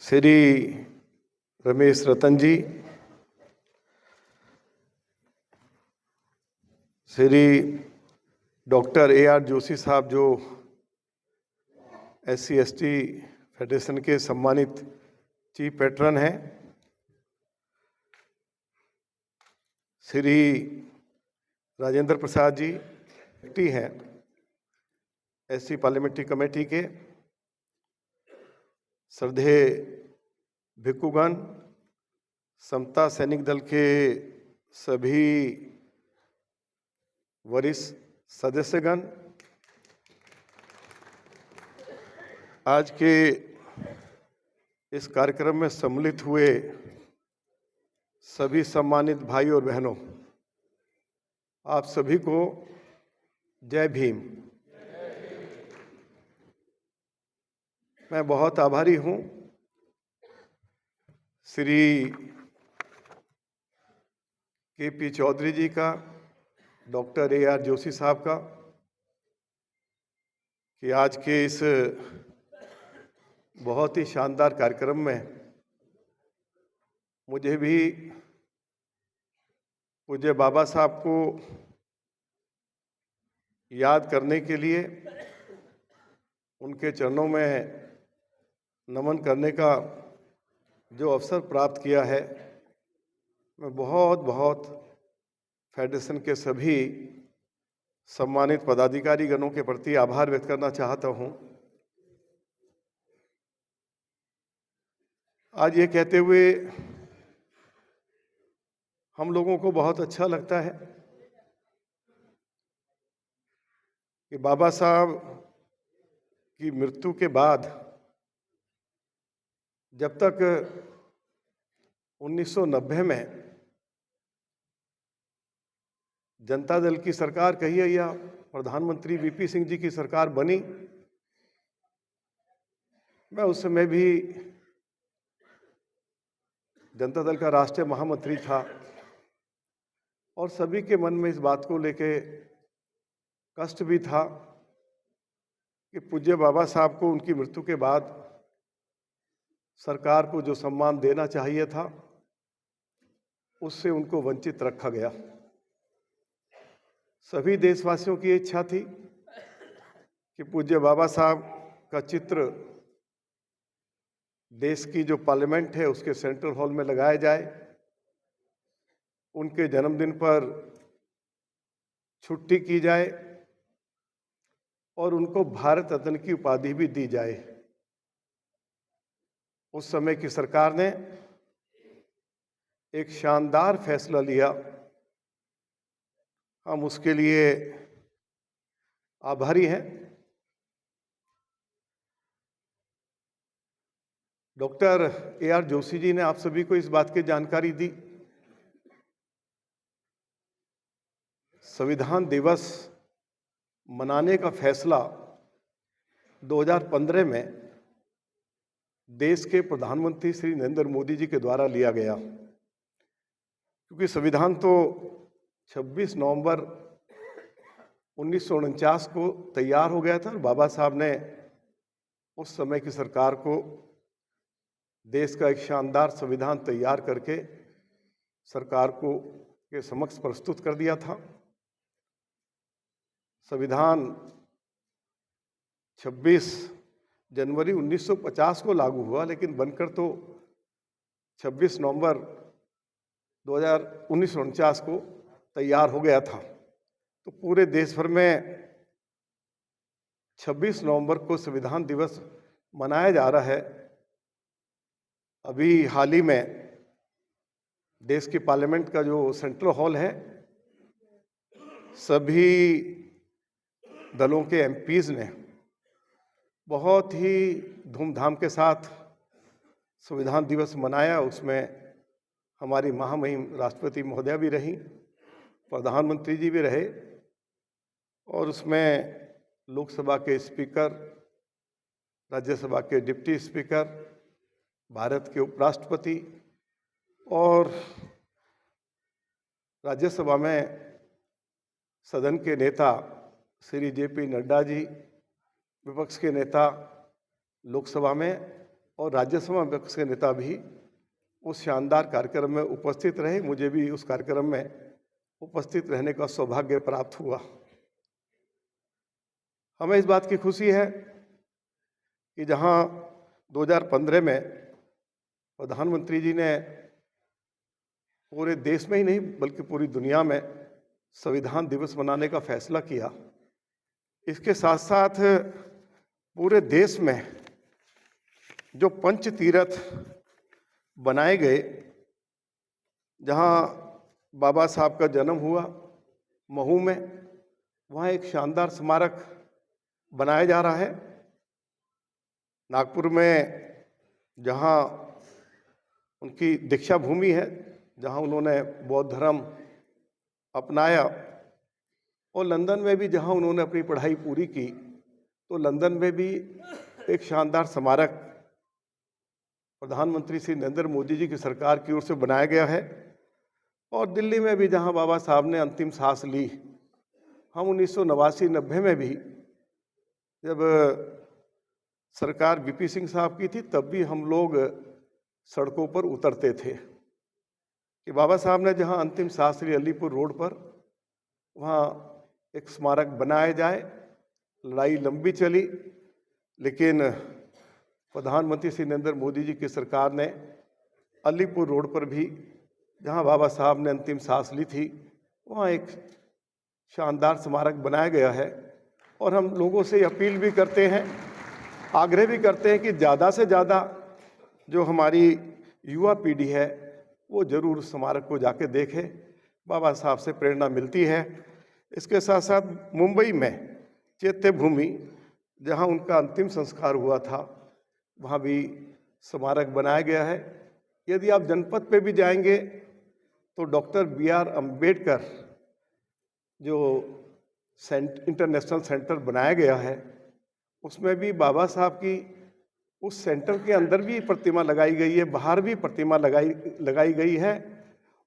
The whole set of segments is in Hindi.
श्री रमेश रतन जी, श्री डॉक्टर AR जोशी साहब जो SC/ST फेडरेशन के सम्मानित चीफ पैट्रन हैं, श्री राजेंद्र प्रसाद जी सेक्रेटरी हैं SC पार्लियामेंट्री कमेटी के, श्रद्धेय भिक्षुगण, समता सैनिक दल के सभी वरिष्ठ सदस्यगण, आज के इस कार्यक्रम में सम्मिलित हुए सभी सम्मानित भाई और बहनों, आप सभी को जय भीम। मैं बहुत आभारी हूं श्री KP चौधरी जी का, डॉक्टर AR जोशी साहब का, कि आज के इस बहुत ही शानदार कार्यक्रम में मुझे भी पूज्य बाबा साहब को याद करने के लिए, उनके चरणों में नमन करने का जो अवसर प्राप्त किया है, मैं बहुत बहुत फेडरेशन के सभी सम्मानित पदाधिकारी गणों के प्रति आभार व्यक्त करना चाहता हूं। आज ये कहते हुए हम लोगों को बहुत अच्छा लगता है कि बाबा साहब की मृत्यु के बाद जब तक 1990 में जनता दल की सरकार कहिए या प्रधानमंत्री VP सिंह जी की सरकार बनी, मैं उस समय भी जनता दल का राष्ट्रीय महामंत्री था और सभी के मन में इस बात को लेके कष्ट भी था कि पूज्य बाबा साहब को उनकी मृत्यु के बाद सरकार को जो सम्मान देना चाहिए था, उससे उनको वंचित रखा गया। सभी देशवासियों की इच्छा थी कि पूज्य बाबा साहब का चित्र देश की जो पार्लियामेंट है उसके सेंट्रल हॉल में लगाया जाए, उनके जन्मदिन पर छुट्टी की जाए और उनको भारत रत्न की उपाधि भी दी जाए। उस समय की सरकार ने एक शानदार फैसला लिया, हम उसके लिए आभारी हैं। डॉक्टर AR जोशी जी ने आप सभी को इस बात की जानकारी दी, संविधान दिवस मनाने का फैसला 2015 में देश के प्रधानमंत्री श्री नरेंद्र मोदी जी के द्वारा लिया गया, क्योंकि संविधान तो 26 नवंबर 1949 को तैयार हो गया था और बाबा साहब ने उस समय की सरकार को देश का एक शानदार संविधान तैयार करके सरकार को के समक्ष प्रस्तुत कर दिया था। संविधान 26 जनवरी 1950 को लागू हुआ, लेकिन बनकर तो 26 नवंबर 1949 को तैयार हो गया था। तो पूरे देश भर में 26 नवंबर को संविधान दिवस मनाया जा रहा है। अभी हाल ही में देश की पार्लियामेंट का जो सेंट्रल हॉल है, सभी दलों के MPs ने बहुत ही धूमधाम के साथ संविधान दिवस मनाया। उसमें हमारी महामहिम राष्ट्रपति महोदया भी रहीं, प्रधानमंत्री जी भी रहे और उसमें लोकसभा के स्पीकर, राज्यसभा के डिप्टी स्पीकर, भारत के उपराष्ट्रपति और राज्यसभा में सदन के नेता श्री JP नड्डा जी, विपक्ष के नेता लोकसभा में और राज्यसभा विपक्ष के नेता भी उस शानदार कार्यक्रम में उपस्थित रहे। मुझे भी उस कार्यक्रम में उपस्थित रहने का सौभाग्य प्राप्त हुआ। हमें इस बात की खुशी है कि जहां 2015 में प्रधानमंत्री जी ने पूरे देश में ही नहीं बल्कि पूरी दुनिया में संविधान दिवस मनाने का फैसला किया, इसके साथ साथ पूरे देश में जो पंच तीर्थ बनाए गए, जहां बाबा साहब का जन्म हुआ महू में, वहाँ एक शानदार स्मारक बनाया जा रहा है। नागपुर में जहाँ उनकी दीक्षा भूमि है, जहाँ उन्होंने बौद्ध धर्म अपनाया, और लंदन में भी जहाँ उन्होंने अपनी पढ़ाई पूरी की, तो लंदन में भी एक शानदार स्मारक प्रधानमंत्री श्री नरेंद्र मोदी जी की सरकार की ओर से बनाया गया है। और दिल्ली में भी जहाँ बाबा साहब ने अंतिम सांस ली, हम 1989-90 में भी जब सरकार वीपी सिंह साहब की थी, तब भी हम लोग सड़कों पर उतरते थे कि बाबा साहब ने जहाँ अंतिम सांस ली अलीपुर रोड पर, वहाँ एक स्मारक बनाया जाए। लड़ाई लंबी चली, लेकिन प्रधानमंत्री श्री नरेंद्र मोदी जी की सरकार ने अलीपुर रोड पर भी जहाँ बाबा साहब ने अंतिम सांस ली थी, वहाँ एक शानदार स्मारक बनाया गया है। और हम लोगों से अपील भी करते हैं, आग्रह भी करते हैं कि ज़्यादा से ज़्यादा जो हमारी युवा पीढ़ी है वो ज़रूर स्मारक को जाके देखे, बाबा साहब से प्रेरणा मिलती है। इसके साथ साथ मुंबई में चैत्य भूमि, जहाँ उनका अंतिम संस्कार हुआ था, वहाँ भी स्मारक बनाया गया है। यदि आप जनपद पे भी जाएंगे तो डॉक्टर BR अम्बेडकर जो इंटरनेशनल सेंटर बनाया गया है, उसमें भी बाबा साहब की उस सेंटर के अंदर भी प्रतिमा लगाई गई है, बाहर भी प्रतिमा लगाई गई है,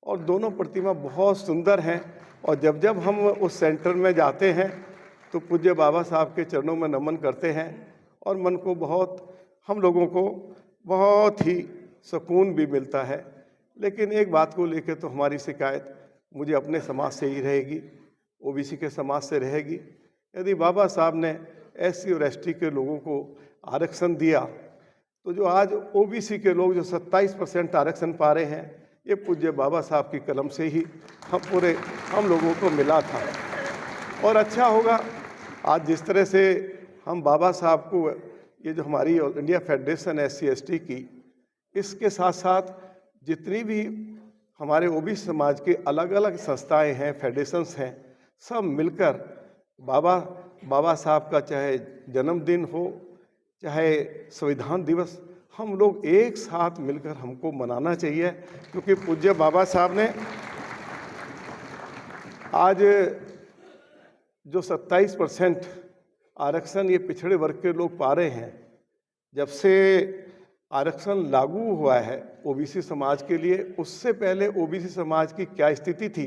और दोनों प्रतिमा बहुत सुंदर हैं। और जब जब हम उस सेंटर में जाते हैं तो पूज्य बाबा साहब के चरणों में नमन करते हैं, और मन को हम लोगों को बहुत ही सुकून भी मिलता है। लेकिन एक बात को लेकर तो हमारी शिकायत मुझे अपने समाज से ही रहेगी, OBC के समाज से रहेगी। यदि बाबा साहब ने SC और ST के लोगों को आरक्षण दिया, तो जो आज OBC के लोग जो 27% आरक्षण पा रहे हैं, ये पूज्य बाबा साहब की कलम से ही हम लोगों को मिला था। और अच्छा होगा आज जिस तरह से हम बाबा साहब को, ये जो हमारी इंडिया फेडरेशन SC ST की, इसके साथ साथ जितनी भी हमारे OBC समाज के अलग अलग संस्थाएं हैं, फेडरेशंस हैं, सब मिलकर बाबा साहब का चाहे जन्मदिन हो, चाहे संविधान दिवस, हम लोग एक साथ मिलकर हमको मनाना चाहिए। क्योंकि पूज्य बाबा साहब ने आज जो 27% आरक्षण ये पिछड़े वर्ग के लोग पा रहे हैं, जब से आरक्षण लागू हुआ है OBC समाज के लिए, उससे पहले OBC समाज की क्या स्थिति थी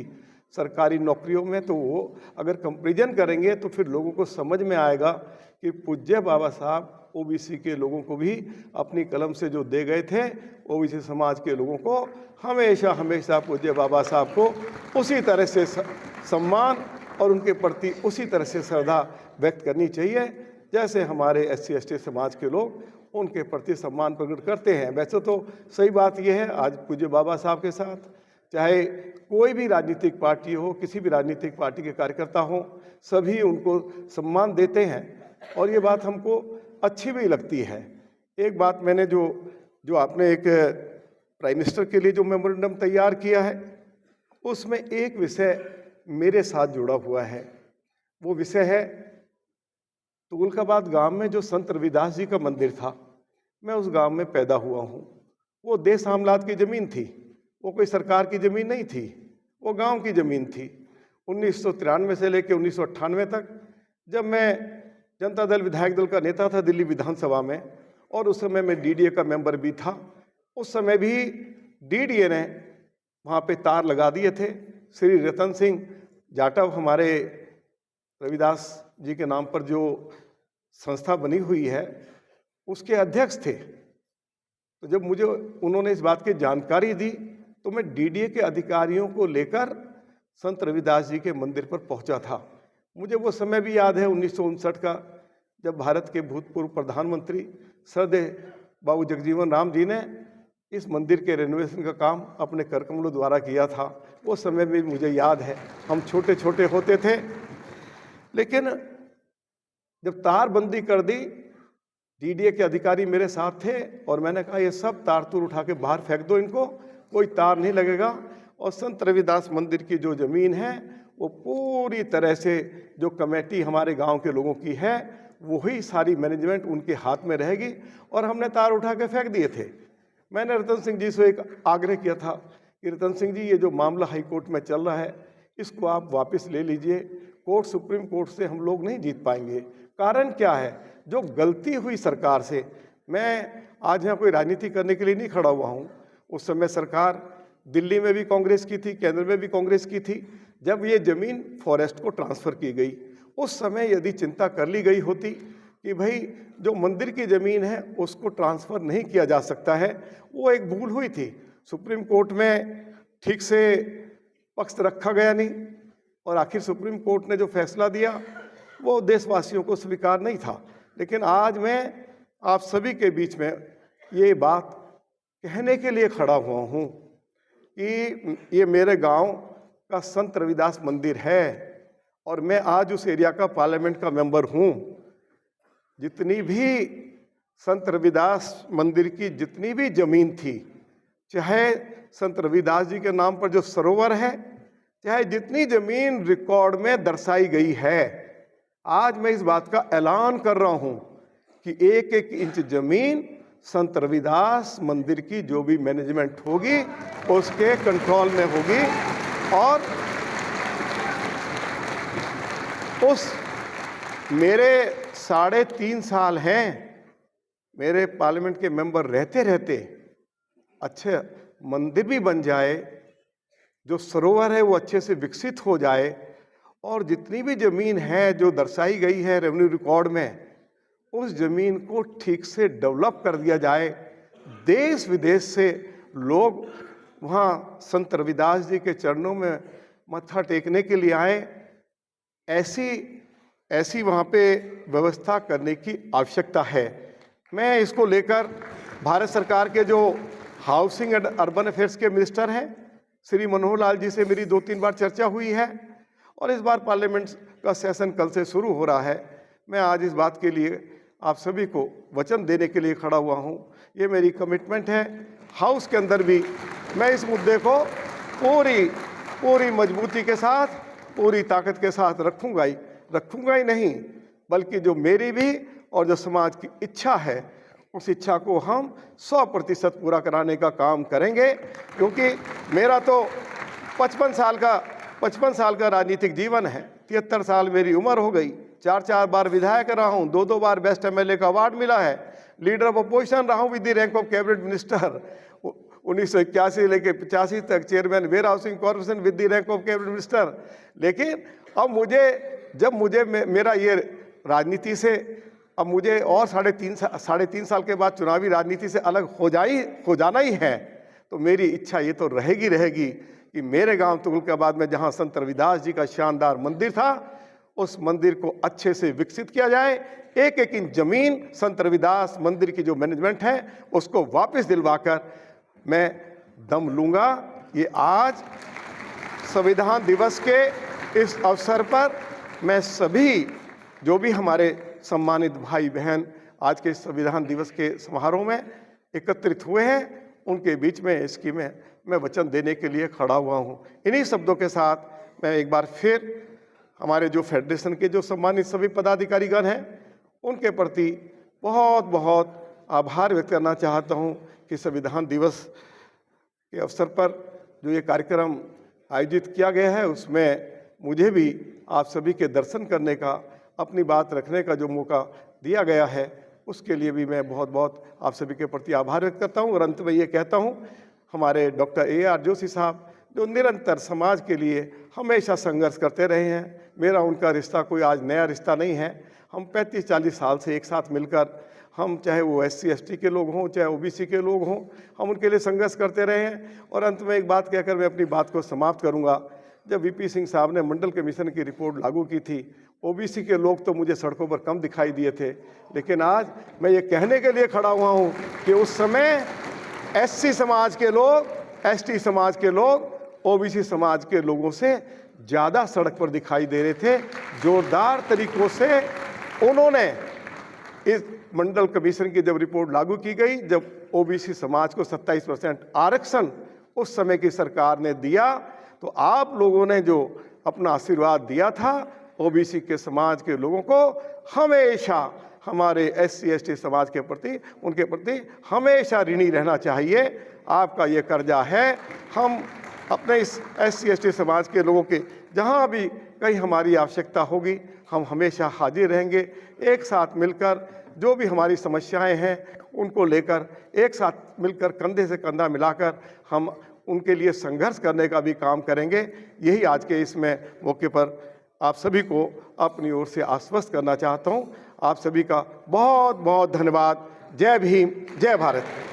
सरकारी नौकरियों में, तो वो अगर कंपैरिजन करेंगे तो फिर लोगों को समझ में आएगा कि पूज्य बाबा साहब OBC के लोगों को भी अपनी कलम से जो दे गए थे, OBC समाज के लोगों को हमेशा हमेशा पूज्य बाबा साहब को उसी तरह से सम्मान और उनके प्रति उसी तरह से श्रद्धा व्यक्त करनी चाहिए जैसे हमारे SC ST समाज के लोग उनके प्रति सम्मान प्रकट करते हैं। वैसे तो सही बात यह है, आज पूज्य बाबा साहब के साथ चाहे कोई भी राजनीतिक पार्टी हो, किसी भी राजनीतिक पार्टी के कार्यकर्ता हो, सभी उनको सम्मान देते हैं, और ये बात हमको अच्छी भी लगती है। एक बात मैंने जो आपने एक प्राइम मिनिस्टर के लिए जो मेमोरेंडम तैयार किया है, उसमें एक विषय मेरे साथ जुड़ा हुआ है। वो विषय है तुगलकाबाद गांव में जो संत रविदास जी का मंदिर था। मैं उस गांव में पैदा हुआ हूँ। वो देश आमलात की ज़मीन थी, वो कोई सरकार की ज़मीन नहीं थी, वो गांव की ज़मीन थी। 1993 से लेकर 1998 तक जब मैं जनता दल विधायक दल का नेता था दिल्ली विधानसभा में, और उस समय मैं DDA का मेंबर भी था, उस समय भी DDA ने वहाँ पे तार लगा दिए थे। श्री रतन सिंह जाटव हमारे रविदास जी के नाम पर जो संस्था बनी हुई है, उसके अध्यक्ष थे। तो जब मुझे उन्होंने इस बात की जानकारी दी तो मैं डीडीए के अधिकारियों को लेकर संत रविदास जी के मंदिर पर पहुंचा था। मुझे वो समय भी याद है 1959 का, जब भारत के भूतपूर्व प्रधानमंत्री श्रद्धेय बाबू जगजीवन राम जी ने इस मंदिर के रेनोवेशन का काम अपने कर कमलों द्वारा किया था। वो समय भी मुझे याद है, हम छोटे छोटे होते थे। लेकिन जब तारबंदी कर दी, डीडीए के अधिकारी मेरे साथ थे और मैंने कहा ये सब तार तूर उठा के बाहर फेंक दो, इनको कोई तार नहीं लगेगा। और संत रविदास मंदिर की जो ज़मीन है वो पूरी तरह से जो कमेटी हमारे गांव के लोगों की है वही सारी मैनेजमेंट उनके हाथ में रहेगी। और हमने तार उठा के फेंक दिए थे। मैंने रतन सिंह जी से एक आग्रह किया था कि रतन सिंह जी, ये जो मामला हाई कोर्ट में चल रहा है इसको आप वापस ले लीजिए। कोर्ट, सुप्रीम कोर्ट से हम लोग नहीं जीत पाएंगे। कारण क्या है, जो गलती हुई सरकार से, मैं आज यहाँ कोई राजनीति करने के लिए नहीं खड़ा हुआ हूँ। उस समय सरकार दिल्ली में भी कांग्रेस की थी, केंद्र में भी कांग्रेस की थी। जब ये ज़मीन फॉरेस्ट को ट्रांसफ़र की गई, उस समय यदि चिंता कर ली गई होती कि भाई जो मंदिर की ज़मीन है उसको ट्रांसफ़र नहीं किया जा सकता है, वो एक भूल हुई थी। सुप्रीम कोर्ट में ठीक से पक्ष रखा गया नहीं और आखिर सुप्रीम कोर्ट ने जो फैसला दिया वो देशवासियों को स्वीकार नहीं था। लेकिन आज मैं आप सभी के बीच में ये बात कहने के लिए खड़ा हुआ हूँ कि ये मेरे गांव का संत रविदास मंदिर है और मैं आज उस एरिया का पार्लियामेंट का मेंबर हूँ। जितनी भी संत रविदास मंदिर की जितनी भी ज़मीन थी, चाहे संत रविदास जी के नाम पर जो सरोवर है, चाहे जितनी ज़मीन रिकॉर्ड में दर्शाई गई है, आज मैं इस बात का ऐलान कर रहा हूँ कि 1-1 इंच ज़मीन संत रविदास मंदिर की जो भी मैनेजमेंट होगी उसके कंट्रोल में होगी। और उस मेरे 3.5 साल हैं मेरे पार्लियामेंट के मेंबर रहते रहते अच्छे मंदिर भी बन जाए, जो सरोवर है वो अच्छे से विकसित हो जाए और जितनी भी ज़मीन है जो दर्शाई गई है रेवेन्यू रिकॉर्ड में, उस ज़मीन को ठीक से डेवलप कर दिया जाए। देश विदेश से लोग वहाँ संत रविदास जी के चरणों में मत्था टेकने के लिए आए, ऐसी वहाँ पे व्यवस्था करने की आवश्यकता है। मैं इसको लेकर भारत सरकार के जो हाउसिंग एंड अर्बन अफेयर्स के मिनिस्टर हैं श्री मनोहर लाल जी से मेरी 2-3 बार चर्चा हुई है और इस बार पार्लियामेंट का सेशन कल से शुरू हो रहा है। मैं आज इस बात के लिए आप सभी को वचन देने के लिए खड़ा हुआ हूँ। ये मेरी कमिटमेंट है। हाउस के अंदर भी मैं इस मुद्दे को पूरी मजबूती के साथ, पूरी ताकत के साथ रखूँगा ही नहीं, बल्कि जो मेरी भी और जो समाज की इच्छा है उस इच्छा को हम 100% पूरा कराने का काम करेंगे। क्योंकि मेरा तो 55 साल का राजनीतिक जीवन है। 73 साल मेरी उम्र हो गई। 4 बार विधायक रहा हूँ, 2 बार बेस्ट एमएलए का अवार्ड मिला है, लीडर ऑफ अपोजिशन रहा हूँ with the rank of cabinet minister. 1981 से लेकर 85 तक chairman warehousing corporation with the rank of cabinet minister. लेकिन अब मुझे मेरा ये राजनीति से अब मुझे और 3.5 साल के बाद चुनावी राजनीति से अलग हो जाना ही है, तो मेरी इच्छा ये तो रहेगी कि मेरे गांव तुगलकाबाद में जहां संत रविदास जी का शानदार मंदिर था, उस मंदिर को अच्छे से विकसित किया जाए। 1-1 इंच जमीन संत रविदास मंदिर की जो मैनेजमेंट है उसको वापस दिलवाकर मैं दम लूँगा। ये आज संविधान दिवस के इस अवसर पर मैं सभी जो भी हमारे सम्मानित भाई बहन आज के संविधान दिवस के समारोह में एकत्रित हुए हैं, उनके बीच में इसकी मैं वचन देने के लिए खड़ा हुआ हूँ। इन्हीं शब्दों के साथ मैं एक बार फिर हमारे जो फेडरेशन के जो सम्मानित सभी पदाधिकारीगण हैं उनके प्रति बहुत बहुत आभार व्यक्त करना चाहता हूँ कि संविधान दिवस के अवसर पर जो ये कार्यक्रम आयोजित किया गया है उसमें मुझे भी आप सभी के दर्शन करने का, अपनी बात रखने का जो मौका दिया गया है उसके लिए भी मैं बहुत बहुत आप सभी के प्रति आभार व्यक्त करता हूँ। और अंत में ये कहता हूँ, हमारे डॉक्टर AR जोशी साहब जो निरंतर समाज के लिए हमेशा संघर्ष करते रहे हैं, मेरा उनका रिश्ता कोई आज नया रिश्ता नहीं है। हम 35-40 साल से एक साथ मिलकर, हम चाहे वो SC ST के लोग हों, चाहे OBC के लोग हों, हम उनके लिए संघर्ष करते रहे हैं। और अंत में एक बात कहकर मैं अपनी बात को समाप्त करूंगा। जब VP सिंह साहब ने मंडल कमीशन की रिपोर्ट लागू की थी, OBC के लोग तो मुझे सड़कों पर कम दिखाई दिए थे, लेकिन आज मैं ये कहने के लिए खड़ा हुआ हूँ कि उस समय SC समाज के लोग, ST समाज के लोग OBC समाज के लोगों से ज़्यादा सड़क पर दिखाई दे रहे थे। जोरदार तरीकों से उन्होंने इस मंडल कमीशन की जब रिपोर्ट लागू की गई, जब OBC समाज को 27% आरक्षण उस समय की सरकार ने दिया, तो आप लोगों ने जो अपना आशीर्वाद दिया था OBC के समाज के लोगों को, हमेशा हमारे SC ST समाज के प्रति, उनके प्रति हमेशा ऋणी रहना चाहिए। आपका ये कर्जा है। हम अपने इस SC ST समाज के लोगों के जहाँ भी कहीं हमारी आवश्यकता होगी, हम हमेशा हाजिर रहेंगे। एक साथ मिलकर जो भी हमारी समस्याएं हैं उनको लेकर एक साथ मिलकर कंधे से कंधा मिलाकर हम उनके लिए संघर्ष करने का भी काम करेंगे। यही आज के इसमें मौके पर आप सभी को अपनी ओर से आश्वस्त करना चाहता हूं। आप सभी का बहुत बहुत धन्यवाद। जय भीम, जय भारत।